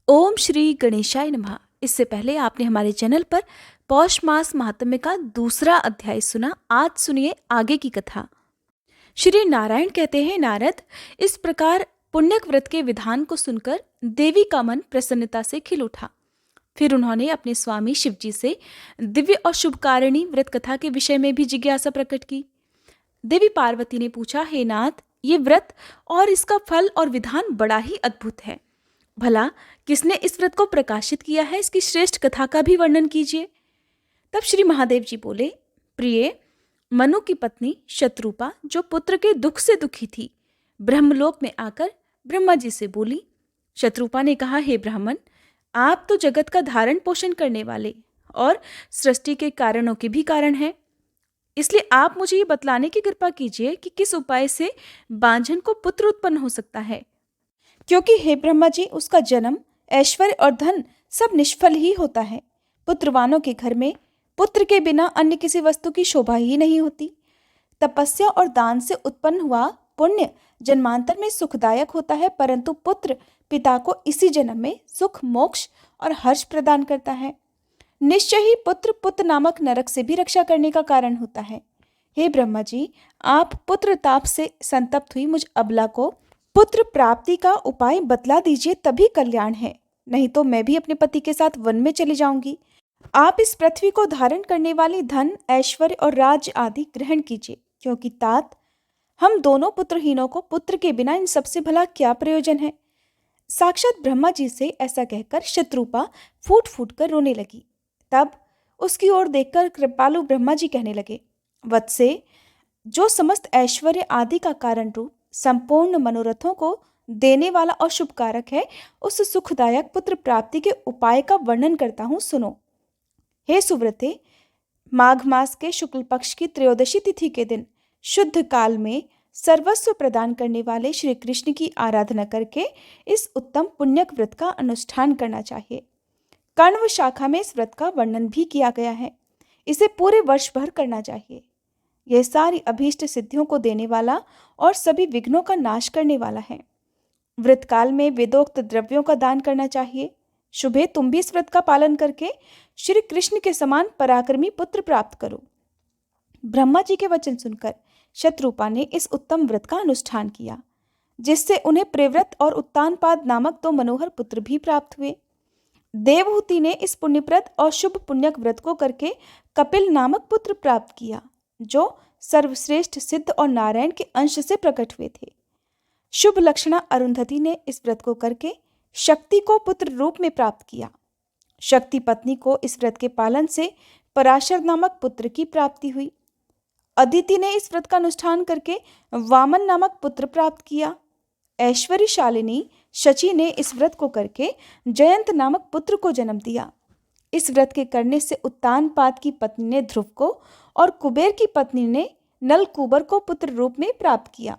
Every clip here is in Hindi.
ओम श्री गणेशाय नमः। इससे पहले आपने हमारे चैनल पर पौष मास महात्म्य का दूसरा अध्याय सुना। आज सुनिए आगे की कथा। श्री नारायण कहते हैं, नारद, इस प्रकार पुण्यक व्रत के विधान को सुनकर देवी का मन प्रसन्नता से खिल उठा। फिर उन्होंने अपने स्वामी शिवजी से दिव्य और शुभकारिणी व्रत कथा के विषय में भी जिज्ञासा प्रकट की। देवी पार्वती ने पूछा, हे नाथ, ये व्रत और इसका फल और विधान बड़ा ही अद्भुत है। भला किसने इस व्रत को प्रकाशित किया है, इसकी श्रेष्ठ कथा का भी वर्णन कीजिए। तब श्री महादेव जी बोले, प्रिय, मनु की पत्नी शत्रुपा, जो पुत्र के दुख से दुखी थी, ब्रह्मलोक में आकर ब्रह्मा जी से बोली। शत्रुपा ने कहा, हे ब्राह्मण, आप तो जगत का धारण पोषण करने वाले और सृष्टि के कारणों के भी कारण हैं। इसलिए आप मुझे ये बतलाने की कृपा कीजिए कि किस उपाय से बांझन को पुत्र उत्पन्न हो सकता है, क्योंकि हे ब्रह्मा जी, उसका जन्म, ऐश्वर्य और धन सब निष्फल ही होता है। पुत्रवानों के घर में पुत्र के बिना अन्य किसी वस्तु की शोभा ही नहीं होती। तपस्या और दान से उत्पन्न हुआ पुण्य जन्मांतर में सुखदायक होता है, परंतु पुत्र पिता को इसी जन्म में सुख, मोक्ष और हर्ष प्रदान करता है। निश्चय ही पुत्र पुत्र नामक नरक से भी रक्षा करने का कारण होता है। हे ब्रह्मा जी, आप पुत्र ताप से संतप्त हुई मुझ अबला को पुत्र प्राप्ति का उपाय बतला दीजिए, तभी कल्याण है। नहीं तो मैं भी अपने पति के साथ वन में चली जाऊंगी। आप इस पृथ्वी को धारण करने वाली धन, ऐश्वर्य और राज्य आदि ग्रहण कीजिए, क्योंकि तात हम दोनों पुत्रहीनों को पुत्र के बिना इन सबसे भला क्या प्रयोजन है। साक्षात ब्रह्मा जी से ऐसा कहकर शत्रुपा फूट फूट कर रोने लगी। तब उसकी ओर देखकर कृपालु ब्रह्मा जी कहने लगे, वत्से, जो समस्त ऐश्वर्य आदि का कारण रूप संपूर्ण मनोरथों को देने वाला और शुभकारक है, उस सुखदायक पुत्र प्राप्ति के उपाय का वर्णन करता हूँ, सुनो। हे सुव्रते, माघ मास के शुक्ल पक्ष की त्रयोदशी तिथि के दिन शुद्ध काल में सर्वस्व प्रदान करने वाले श्री कृष्ण की आराधना करके इस उत्तम पुण्यक व्रत का अनुष्ठान करना चाहिए। कण्व शाखा में इस व्रत का वर्णन भी किया गया है। इसे पूरे वर्ष भर करना चाहिए। यह सारी अभीष्ट सिद्धियों को देने वाला और सभी विघ्नों का नाश करने वाला है। व्रत काल में वेदोक्त द्रव्यों का दान करना चाहिए। शुभे, तुम भी इस व्रत का पालन करके श्री कृष्ण के समान पराक्रमी पुत्र प्राप्त करो। ब्रह्मा जी के वचन सुनकर शत्रुपा ने इस उत्तम व्रत का अनुष्ठान किया, जिससे उन्हें प्रेव्रत और उत्तानपाद नामक दो मनोहर पुत्र भी प्राप्त हुए। देवहूति ने इस पुण्यप्रद और शुभ पुण्यक व्रत को करके कपिल नामक पुत्र प्राप्त किया, जो सर्वश्रेष्ठ सिद्ध और नारायण के अंश से प्रकट हुए थे। शुभ लक्षणा अरुंधति ने इस व्रत को करके शक्ति को पुत्र रूप में प्राप्त किया। शक्ति पत्नी को इस व्रत के पालन से पराशर नामक पुत्र की प्राप्ति हुई। अदिति ने इस व्रत का अनुष्ठान करके वामन नामक पुत्र प्राप्त किया। ऐश्वर्यशालिनी शची ने इस व्रत को करके जयंत नामक पुत्र को जन्म दिया। इस व्रत के करने से उत्तानपाद की पत्नी ने ध्रुव को और कुबेर की पत्नी ने नलकूबर को पुत्र रूप में प्राप्त किया।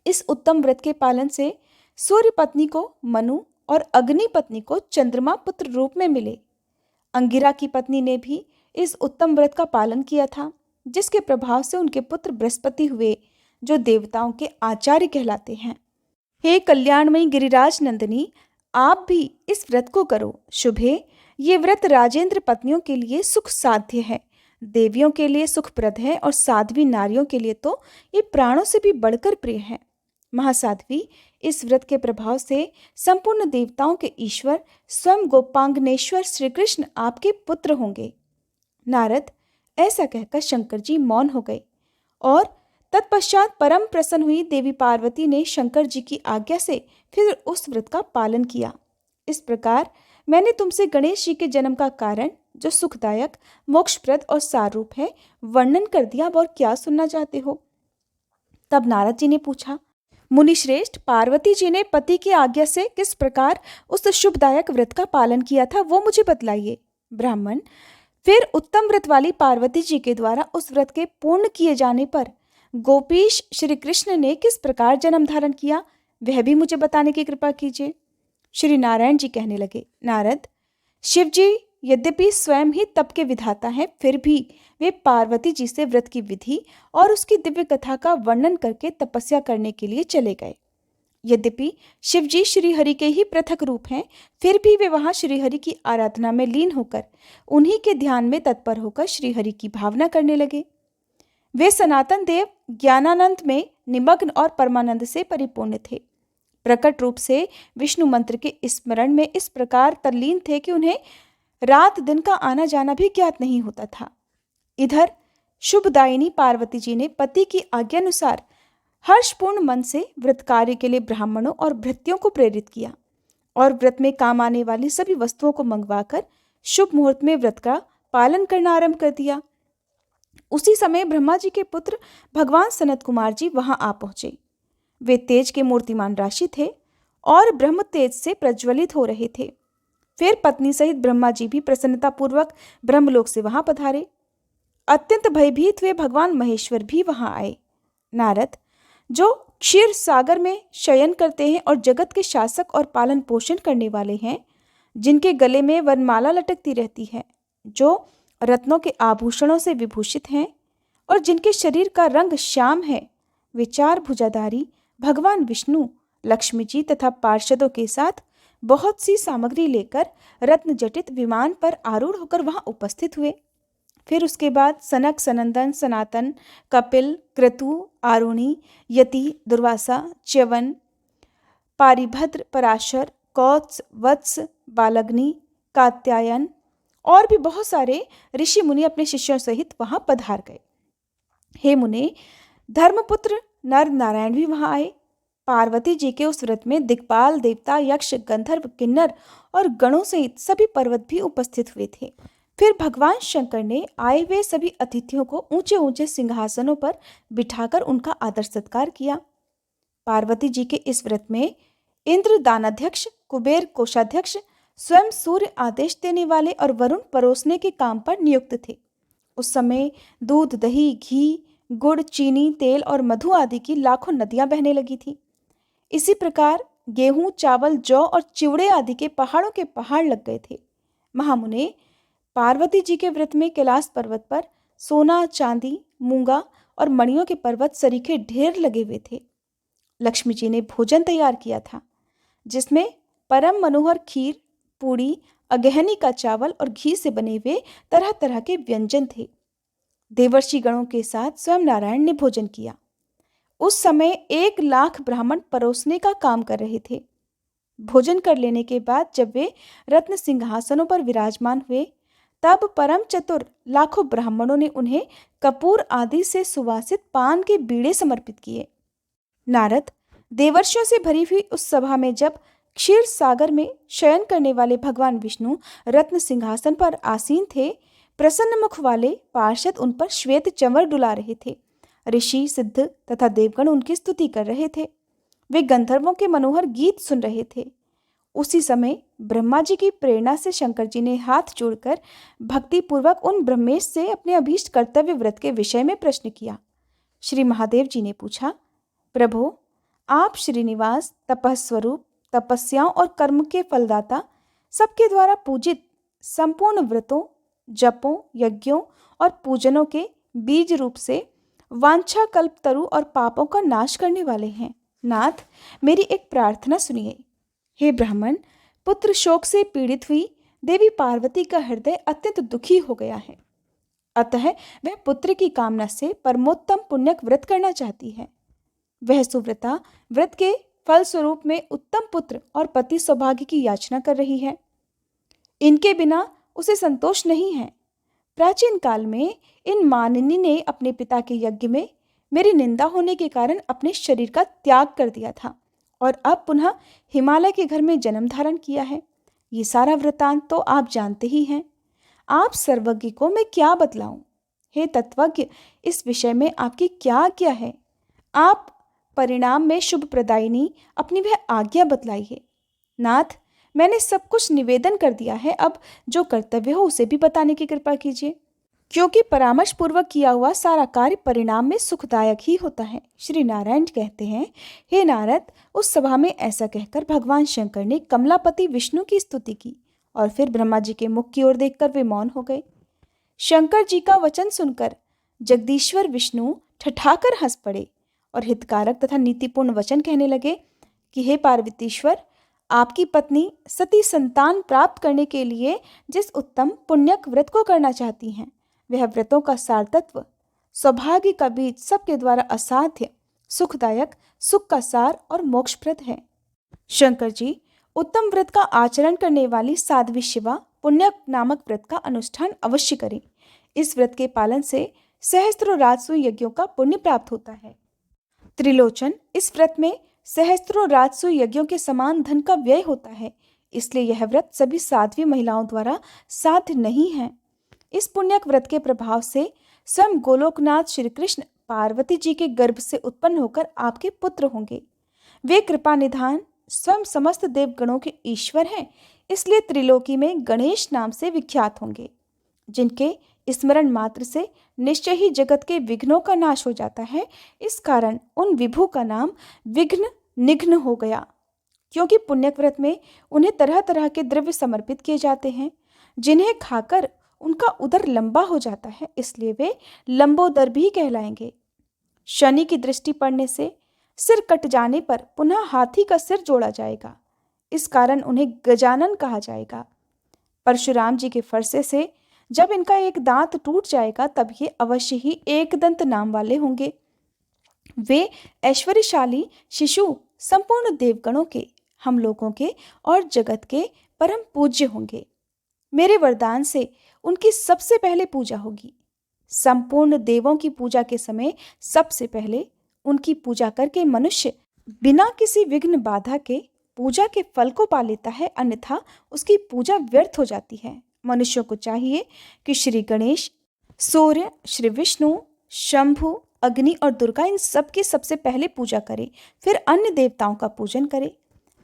इस उत्तम व्रत के पालन से सूर्य पत्नी को मनु और अग्नि पत्नी को चंद्रमा पुत्र रूप में मिले। अंगिरा की पत्नी ने भी इस उत्तम व्रत का पालन किया था, जिसके प्रभाव से उनके पुत्र बृहस्पति हुए, जो देवताओं के आचार्य कहलाते हैं। हे कल्याणमयी गिरिराज नंदिनी, आप भी इस व्रत को करो। शुभे, ये व्रत राजेंद्र पत्नियों के लिए सुख साध्य है, देवियों के लिए सुखप्रद है और साध्वी नारियों के लिए तो ये प्राणों से भी बढ़कर प्रिय है। महासाध्वी, इस व्रत के प्रभाव से संपूर्ण देवताओं के ईश्वर स्वयं गोपांगनेश्वर श्री कृष्ण आपके पुत्र होंगे। नारद, ऐसा कहकर शंकर जी मौन हो गए और तत्पश्चात परम प्रसन्न हुई देवी पार्वती ने शंकर जी की आज्ञा से फिर उस व्रत का पालन किया। इस प्रकार मैंने तुमसे गणेश जी के जन्म का कारण, जो सुखदायक, मोक्षप्रद और सारूप है, वर्णन कर दिया। और क्या सुनना चाहते हो? तब नारद जी ने पूछा, मुनि श्रेष्ठ, पार्वती जी ने पति की आज्ञा से किस प्रकार उस शुभदायक व्रत का पालन किया था, वो मुझे बतलाइए। ब्राह्मण, फिर उत्तम व्रत वाली पार्वती जी के द्वारा उस व्रत के पूर्ण किए जाने पर गोपीश श्री कृष्ण ने किस प्रकार जन्म धारण किया, वह भी मुझे बताने की कृपा कीजिए। श्री नारायण जी कहने लगे, नारद, शिव जी यद्यपि स्वयं ही तप के विधाता है, फिर भी वे पार्वती जी से व्रत की विधि और उसकी दिव्य कथा का वर्णन करके तपस्या करने के लिए चले गए। यद्यपि शिव जी श्रीहरि के ही पृथक रूप हैं, फिर भी वे वहां श्रीहरि की आराधना में लीन होकर उन्हीं के ध्यान में तत्पर होकर श्रीहरि की भावना करने लगे। वे सनातन देव ज्ञानानंद में निमग्न और परमानंद से परिपूर्ण थे। प्रकट रूप से विष्णु मंत्र के स्मरण में इस प्रकार तल्लीन थे कि उन्हें रात दिन का आना जाना भी ज्ञात नहीं होता था। इधर शुभदायिनी पार्वती जी ने पति की आज्ञानुसार हर्षपूर्ण मन से व्रत कार्य के लिए ब्राह्मणों और भृत्यों को प्रेरित किया और व्रत में काम आने वाली सभी वस्तुओं को मंगवाकर शुभ मुहूर्त में व्रत का पालन करना आरंभ कर दिया। उसी समय ब्रह्मा जी के पुत्र भगवान सनत कुमार जी वहां आ पहुंचे। वे तेज के मूर्तिमान राशि थे और ब्रह्म तेज से प्रज्वलित हो रहे थे। फिर पत्नी सहित ब्रह्मा जी भी प्रसन्नतापूर्वक ब्रह्मलोक से वहां पधारे। अत्यंत भयभीत हुए भगवान महेश्वर भी वहां आए। नारद, जो क्षीर सागर में शयन करते हैं और जगत के शासक और पालन पोषण करने वाले हैं, जिनके गले में वनमाला लटकती रहती है, जो रत्नों के आभूषणों से विभूषित हैं और जिनके शरीर का रंग श्याम है, वे चार भुजाधारी भगवान विष्णु, लक्ष्मी जी तथा पार्षदों के साथ बहुत सी सामग्री लेकर रत्न जटित विमान पर आरूढ़ होकर वहां उपस्थित हुए। फिर उसके बाद सनक, सनंदन, सनातन, कपिल, क्रतु, आरुणि, यति, दुर्वासा, च्यवन, पारिभद्र, पराशर, कौत्स, वत्स, बालग्नि, कात्यायन और भी बहुत सारे ऋषि मुनि अपने शिष्यों सहित वहां पधार गए। हे मुने, धर्मपुत्र नर नारायण भी वहां आए। पार्वती जी के उस व्रत में दिक्पाल, देवता, यक्ष, गंधर्व, किन्नर और गणों सहित सभी पर्वत भी उपस्थित हुए थे। फिर भगवान शंकर ने आए हुए सभी अतिथियों को ऊंचे ऊंचे सिंहासनों पर बिठाकर उनका आदर सत्कार किया। पार्वती जी के इस व्रत में इंद्र दानाध्यक्ष, कुबेर कोषाध्यक्ष, स्वयं सूर्य आदेश देने वाले और वरुण परोसने के काम पर नियुक्त थे। उस समय दूध, दही, घी, गुड़, चीनी, तेल और मधु आदि की लाखों नदियां बहने लगी थी। इसी प्रकार गेहूं, चावल, जौ और चिवड़े आदि के पहाड़ों के पहाड़ लग गए थे। महामुने, पार्वती जी के व्रत में कैलाश पर्वत पर सोना, चांदी, मूंगा और मणियों के पर्वत सरीखे ढेर लगे हुए थे। लक्ष्मी जी ने भोजन तैयार किया था, जिसमें परम मनोहर खीर, पूड़ी, अगहनी का चावल और घी से बने हुए तरह तरह के व्यंजन थे। देवर्षि गणों के साथ स्वयं नारायण ने भोजन किया। उस समय 1,00,000 ब्राह्मण परोसने का काम कर रहे थे। भोजन कर लेने के बाद जब वे रत्न सिंहासनों पर विराजमान हुए, तब परम चतुर लाखों ब्राह्मणों ने उन्हें कपूर आदि से सुवासित पान के बीड़े समर्पित किए। नारद, देवर्षियों से भरी हुई उस सभा में जब क्षीर सागर में शयन करने वाले भगवान विष्णु रत्न सिंहासन पर आसीन थे, प्रसन्न मुख वाले पार्षद उन पर श्वेत चंवर डुला रहे थे। ऋषि, सिद्ध तथा देवगण उनकी स्तुति कर रहे थे। वे गंधर्वों के मनोहर गीत सुन रहे थे। उसी समय ब्रह्मा जी की प्रेरणा से शंकर जी ने हाथ जोड़कर भक्तिपूर्वक उन ब्रह्मेश से अपने अभीष्ट कर्तव्य व्रत के विषय में प्रश्न किया। श्री महादेव जी ने पूछा, प्रभो, आप श्रीनिवास, तपस्वरूप, तपस्याओं और कर्म के फलदाता, सबके द्वारा पूजित, संपूर्ण व्रतों, जपों, यज्ञों और पूजनों के बीज रूप से वांछा, कल्पतरु और पापों का नाश करने वाले हैं। नाथ, मेरी एक प्रार्थना सुनिए। हे ब्राह्मण, पुत्र शोक से पीड़ित हुई देवी पार्वती का हृदय अत्यंत दुखी हो गया है। अतः वह पुत्र की कामना से परमोत्तम पुण्यक व्रत करना चाहती है। वह सुव्रता व्रत के फल स्वरूप में उत्तम पुत्र और पति सौभाग्य की याचना कर रही है। इनके बिना उसे संतोष नहीं है। प्राचीन काल में इन मानिनी ने अपने पिता के यज्ञ में मेरी निंदा होने के कारण अपने शरीर का त्याग कर दिया था और अब पुनः हिमालय के घर में जन्म धारण किया है। ये सारा वृतांत तो आप जानते ही हैं। आप सर्वज्ञ को मैं क्या बतलाऊं? हे तत्वज्ञ, इस विषय में आपकी क्या आज्ञा है? आप परिणाम में शुभ प्रदायिनी अपनी वह आज्ञा बतलाइए। नाथ, मैंने सब कुछ निवेदन कर दिया है, अब जो कर्तव्य हो उसे भी बताने की कृपा कीजिए, क्योंकि परामर्श पूर्वक किया हुआ सारा कार्य परिणाम में सुखदायक ही होता है। श्री नारायण कहते हैं, हे नारद, उस सभा में ऐसा कहकर भगवान शंकर ने कमलापति विष्णु की स्तुति की और फिर ब्रह्मा जी के मुख की ओर देखकर वे मौन हो गए। शंकर जी का वचन सुनकर जगदीश्वर विष्णु ठठाकर हंस पड़े और हितकारक तथा नीतिपूर्ण वचन कहने लगे कि हे पार्वतीश्वर, आपकी पत्नी सती संतान प्राप्त करने के लिए जिस उत्तम पुण्यक व्रत को करना चाहती हैं, वह व्रतों का सार तत्व, सौभाग्य का बीज, सबके द्वारा असाध्य, सुखदायक, सुख का सार और मोक्षप्रद है। शंकर जी, उत्तम व्रत का आचरण करने वाली साध्वी शिवा पुण्यक नामक व्रत का अनुष्ठान अवश्य करें। इस व्रत के पालन से सहस्त्रों राजसूय यज्ञों का पुण्य प्राप्त होता है। त्रिलोचन, इस व्रत में सहस्त्रों राजसूय यज्ञों के समान धन का व्यय होता है, इसलिए यह व्रत सभी साध्वी महिलाओं द्वारा साध्य नहीं है। इस पुण्यक व्रत के प्रभाव से स्वयं गोलोकनाथ श्री कृष्ण पार्वती जी के गर्भ से उत्पन्न होकर आपके पुत्र होंगे। वे कृपा निधान स्वयं समस्त देवगणों के ईश्वर हैं, इसलिए त्रिलोकी में गणेश नाम से विख्यात होंगे, जिनके स्मरण मात्र से निश्चय ही जगत के विघ्नों का नाश हो जाता है। इस कारण उन विभु का नाम विघ्न निघ्न हो गया, क्योंकि पुण्यक व्रत में उन्हें तरह तरह के द्रव्य समर्पित किए जाते हैं, जिन्हें खाकर उनका उदर लंबा हो जाता है, इसलिए वे लंबोदर भी कहलाएंगे। शनि की दृष्टि पड़ने से सिर कट जाने पर पुनः हाथी का सिर जोड़ा जाएगा, इस कारण उन्हें गजानन कहा जाएगा। परशुराम जी के फरसे से जब इनका एक दांत टूट जाएगा, तब ये अवश्य ही एक दंत नाम वाले होंगे। वे ऐश्वर्यशाली शिशु संपूर्ण देवगणों के, हम लोगों के और जगत के परम पूज्य होंगे। मेरे वरदान से उनकी सबसे पहले पूजा होगी। संपूर्ण देवों की पूजा के समय सबसे पहले उनकी पूजा करके मनुष्य बिना किसी विघ्न बाधा के पूजा के फल को पा लेता है, अन्यथा उसकी पूजा व्यर्थ हो जाती है। मनुष्यों को चाहिए कि श्री गणेश, सूर्य, श्री विष्णु, शंभु, अग्नि और दुर्गा, इन सब की सबसे पहले पूजा करे, फिर अन्य देवताओं का पूजन करे।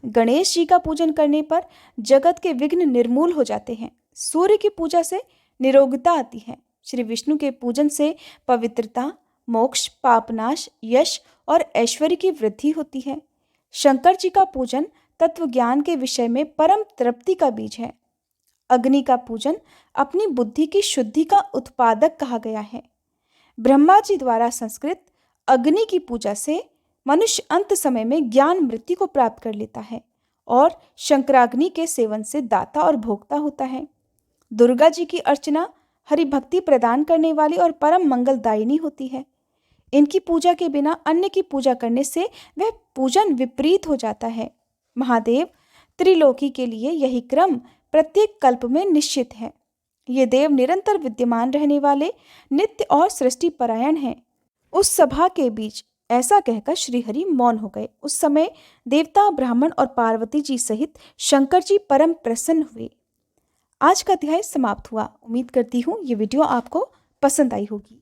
गणेश जी का पूजन करने पर जगत के विघ्न निर्मूल हो जाते हैं। सूर्य की पूजा से निरोगता आती है। श्री विष्णु के पूजन से पवित्रता, मोक्ष, पापनाश, यश और ऐश्वर्य की वृद्धि होती है। शंकर जी का पूजन तत्व ज्ञान के विषय में परम तृप्ति का बीज है। अग्नि का पूजन अपनी बुद्धि की शुद्धि का उत्पादक कहा गया है। ब्रह्मा जी द्वारा संस्कृत अग्नि की पूजा से मनुष्य अंत समय में ज्ञान मृत्यु को प्राप्त कर लेता है और शंकराग्नि के सेवन से दाता और भोक्ता होता है। दुर्गा जी की अर्चना हरिभक्ति प्रदान करने वाली और परम मंगलदायिनी होती है। इनकी पूजा के बिना अन्य की पूजा करने से वह पूजन विपरीत हो जाता है। महादेव त्रिलोकी के लिए यही क्रम प्रत्येक कल्प में निश्चित है। ये देव निरंतर विद्यमान रहने वाले, नित्य और सृष्टि परायण हैं। उस सभा के बीच ऐसा कहकर श्रीहरि मौन हो गए। उस समय देवता, ब्राह्मण और पार्वती जी सहित शंकर जी परम प्रसन्न हुए। आज का अध्याय समाप्त हुआ। उम्मीद करती हूँ ये वीडियो आपको पसंद आई होगी।